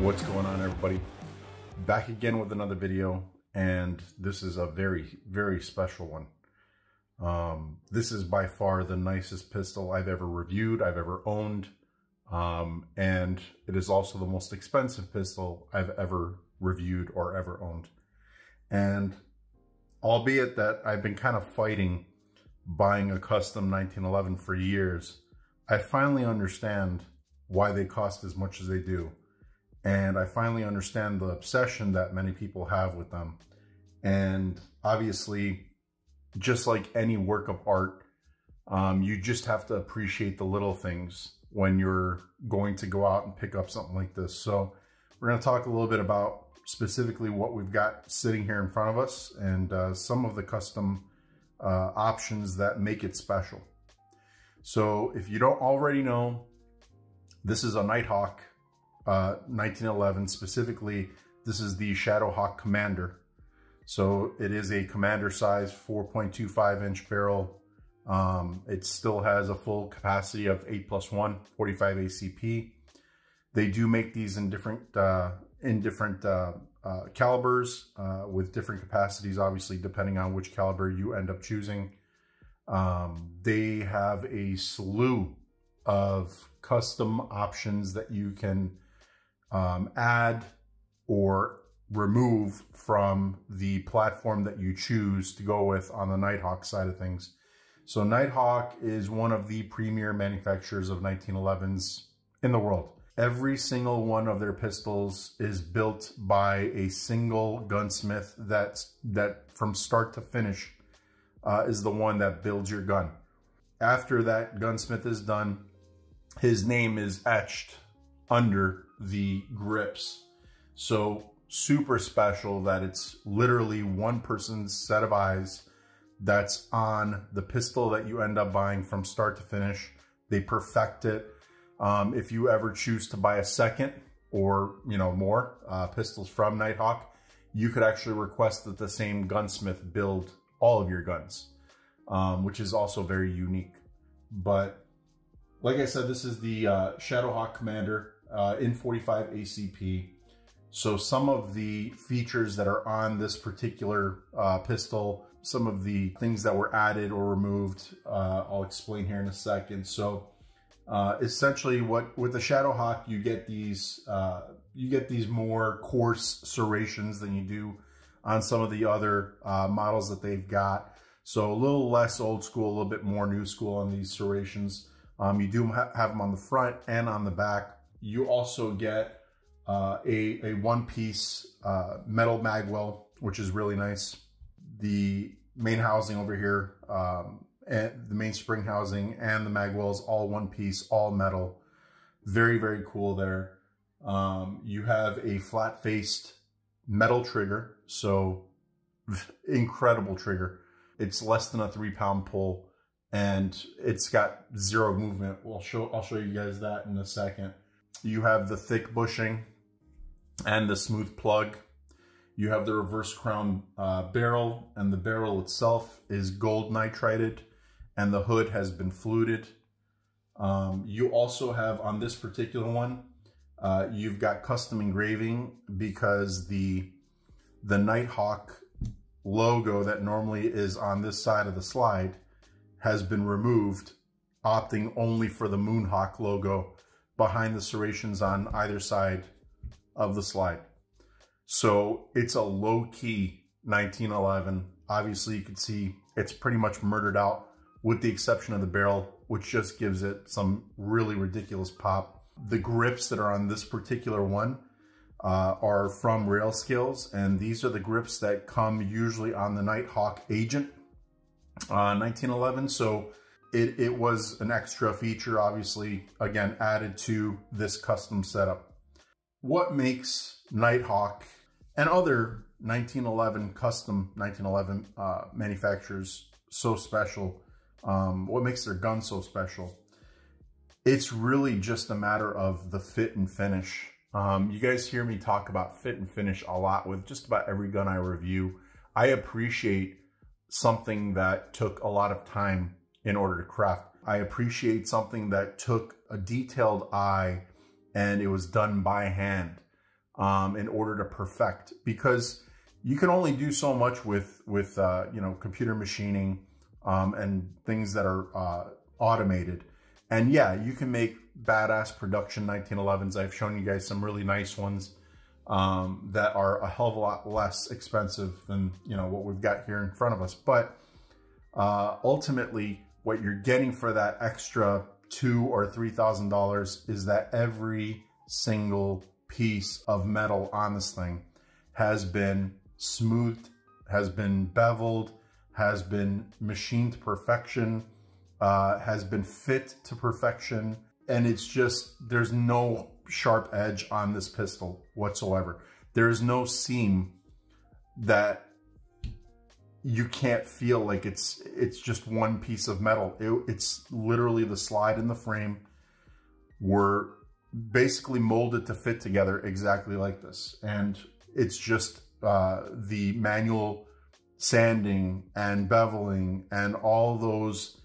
What's going on, everybody? Back again with another video, and this is a very special one. This is by far the nicest pistol I've ever reviewed, I've ever owned, and it is also the most expensive pistol I've ever reviewed or ever owned. And albeit that I've been kind of fighting buying a custom 1911 for years, I finally understand why they cost as much as they do. And I finally understand the obsession that many people have with them. And obviously, just like any work of art, you just have to appreciate the little things when you're going to go out and pick up something like this. So we're going to talk a little bit about specifically what we've got sitting here in front of us and some of the custom options that make it special. So if you don't already know, this is a Nighthawk 1911. Specifically, this is the Shadow Hawk Commander. So it is a commander size 4.25 inch barrel. It still has a full capacity of 8+1 45 ACP. They do make these in different calibers with different capacities, obviously depending on which caliber you end up choosing. They have a slew of custom options that you can add or remove from the platform that you choose to go with on the Nighthawk side of things. So Nighthawk is one of the premier manufacturers of 1911s in the world. Every single one of their pistols is built by a single gunsmith that from start to finish is the one that builds your gun. After that gunsmith is done, his name is etched under the grips. So super special that it's literally one person's set of eyes that's on the pistol that you end up buying from start to finish. They perfect it. If you ever choose to buy a second or more pistols from Nighthawk, you could actually request that the same gunsmith build all of your guns, which is also very unique. But like I said, this is the Shadow Hawk Commander in 45 ACP. So some of the features that are on this particular pistol, some of the things that were added or removed, I'll explain here in a second. So essentially, with the Shadow Hawk, you get these more coarse serrations than you do on some of the other models that they've got. So a little less old school, a little bit more new school on these serrations. You do have them on the front and on the back. You also get a one-piece metal magwell, which is really nice. The main housing over here, and the main spring housing and the magwell is all one piece, all metal. Very cool there. You have a flat-faced metal trigger, so incredible trigger. It's less than a 3-pound pull, and it's got zero movement. I'll show you guys that in a second. You have the thick bushing and the smooth plug. You have the reverse crown barrel, and the barrel itself is gold nitrided, and the hood has been fluted. You also have, on this particular one, you've got custom engraving because the Nighthawk logo that normally is on this side of the slide has been removed, opting only for the Moonhawk logo behind the serrations on either side of the slide. So it's a low-key 1911. Obviously, you can see it's pretty much murdered out with the exception of the barrel, which just gives it some really ridiculous pop. The grips that are on this particular one are from Rail Skills, and these are the grips that come usually on the Nighthawk Agent 1911. So it was an extra feature, obviously, again, added to this custom setup. What makes Nighthawk and other 1911 custom 1911 manufacturers so special? What makes their gun so special? It's really just a matter of the fit and finish. You guys hear me talk about fit and finish a lot with just about every gun I review. I appreciate something that took a lot of time in order to craft. I appreciate something that took a detailed eye and it was done by hand. in order to perfect, because you can only do so much with you know, computer machining and things that are automated. And yeah, you can make badass production 1911s. I've shown you guys some really nice ones that are a hell of a lot less expensive than, you know, what we've got here in front of us. But ultimately, what you're getting for that extra $2,000 or $3,000 is that every single piece of metal on this thing has been smoothed, has been beveled, has been machined to perfection, has been fit to perfection. And it's just, there's no sharp edge on this pistol whatsoever. There is no seam that you can't feel like it's just one piece of metal. It's literally the slide and the frame were basically molded to fit together exactly like this. And it's just the manual sanding and beveling and all those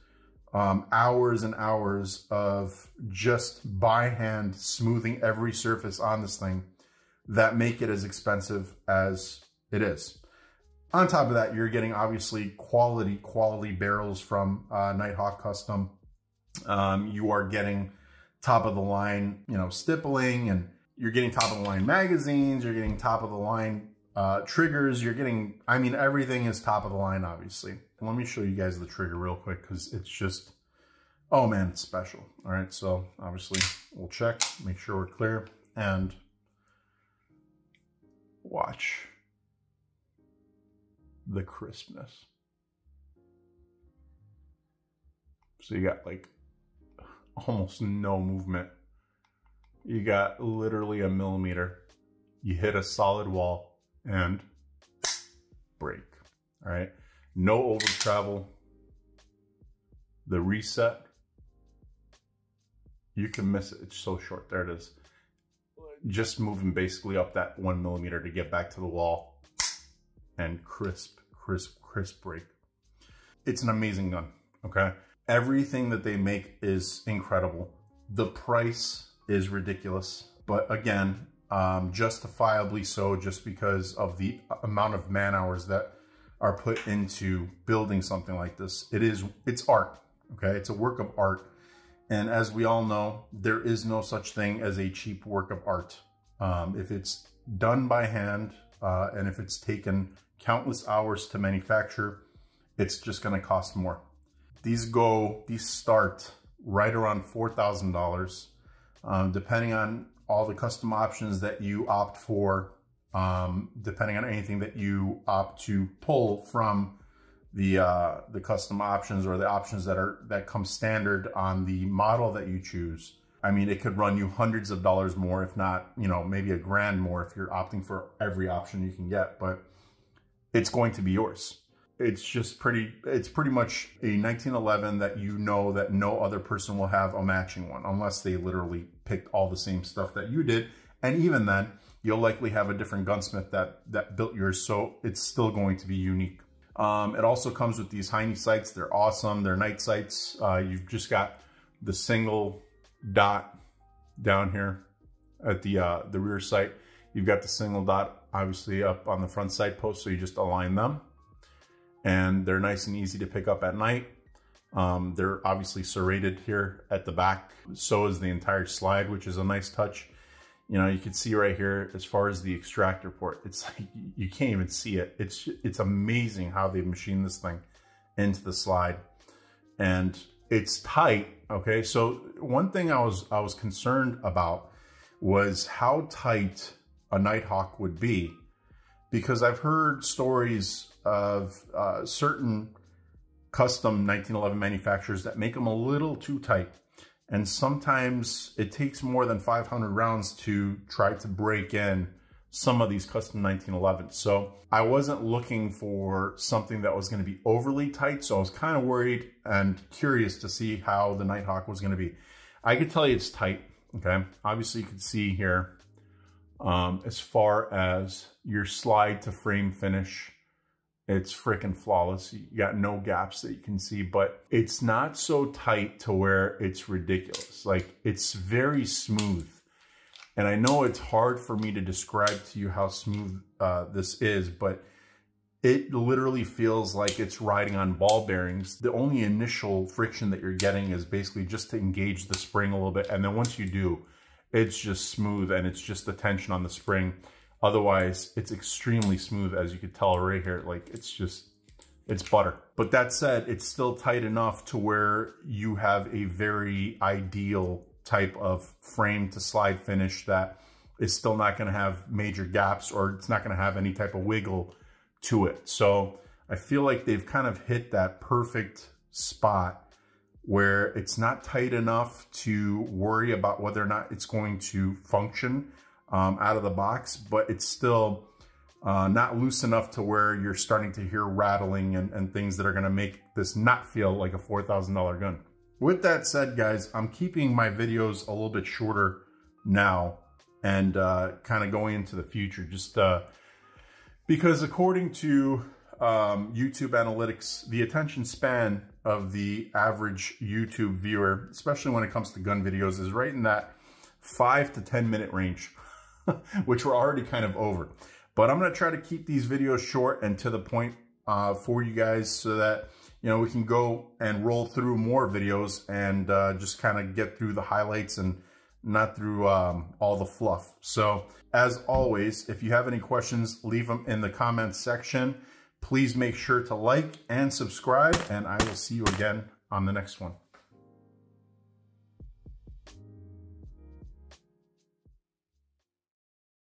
hours and hours of just by hand smoothing every surface on this thing that make it as expensive as it is. On top of that, you're getting obviously quality barrels from Nighthawk Custom. You are getting top of the line, you know, stippling, and you're getting top of the line magazines, you're getting top of the line triggers, you're getting, I mean, everything is top of the line, obviously. And let me show you guys the trigger real quick, because it's just, oh man, it's special. All right, so obviously we'll check, make sure we're clear, and watch the crispness. So you got like almost no movement. You got literally a millimeter. You hit a solid wall and break. All right, no over travel. The reset, you can miss it. It's so short. There it is. Just moving basically up that 1 millimeter to get back to the wall, and crisp break. It's an amazing gun, okay? Everything that they make is incredible. The price is ridiculous, but again, justifiably so, just because of the amount of man hours that are put into building something like this. It's art, okay? It's a work of art. And as we all know, there is no such thing as a cheap work of art. If it's done by hand, and if it's taken countless hours to manufacture, it's just gonna cost more. These start right around $4,000, depending on all the custom options that you opt for, depending on anything that you opt to pull from the custom options, or the options that come standard on the model that you choose. I mean, it could run you hundreds of dollars more, if not, you know, maybe $1,000 more if you're opting for every option you can get, but it's going to be yours. It's pretty much a 1911 that you know that no other person will have a matching one, unless they literally picked all the same stuff that you did. And even then, you'll likely have a different gunsmith that built yours, so it's still going to be unique. It also comes with these Heine sights. They're awesome. They're night sights. You've just got the single dot down here at the rear sight. You've got the single dot obviously up on the front sight post, so you just align them. And they're nice and easy to pick up at night. They're obviously serrated here at the back. So is the entire slide, which is a nice touch. You know, you can see right here, as far as the extractor port, it's like, you can't even see it. It's amazing how they've machined this thing into the slide. And it's tight, okay? So one thing I was concerned about was how tight a Nighthawk would be, because I've heard stories of certain custom 1911 manufacturers that make them a little too tight. And sometimes it takes more than 500 rounds to try to break in some of these custom 1911s. So I wasn't looking for something that was going to be overly tight. So I was kind of worried and curious to see how the Nighthawk was going to be. I could tell you it's tight, okay? Obviously you can see here, as far as your slide to frame finish, it's freaking flawless. You got no gaps that you can see, but it's not so tight to where it's ridiculous. Like, it's very smooth. And I know it's hard for me to describe to you how smooth this is, but it literally feels like it's riding on ball bearings. The only initial friction that you're getting is basically just to engage the spring a little bit. And then once you do, it's just smooth and it's just the tension on the spring. Otherwise, it's extremely smooth, as you could tell right here. Like, it's butter. But that said, it's still tight enough to where you have a very ideal type of frame to slide finish that is still not going to have major gaps, or it's not going to have any type of wiggle to it. So I feel like they've kind of hit that perfect spot where it's not tight enough to worry about whether or not it's going to function out of the box, but it's still not loose enough to where you're starting to hear rattling and things that are going to make this not feel like a $4,000 gun. With that said, guys, I'm keeping my videos a little bit shorter now and kind of going into the future, just because according to YouTube analytics, the attention span of the average YouTube viewer, especially when it comes to gun videos, is right in that 5 to 10 minute range, which we're already kind of over. But I'm going to try to keep these videos short and to the point for you guys, so that, you know, we can go and roll through more videos and just kind of get through the highlights and not through all the fluff. So as always, if you have any questions, leave them in the comments section. Please make sure to like and subscribe, and I will see you again on the next one.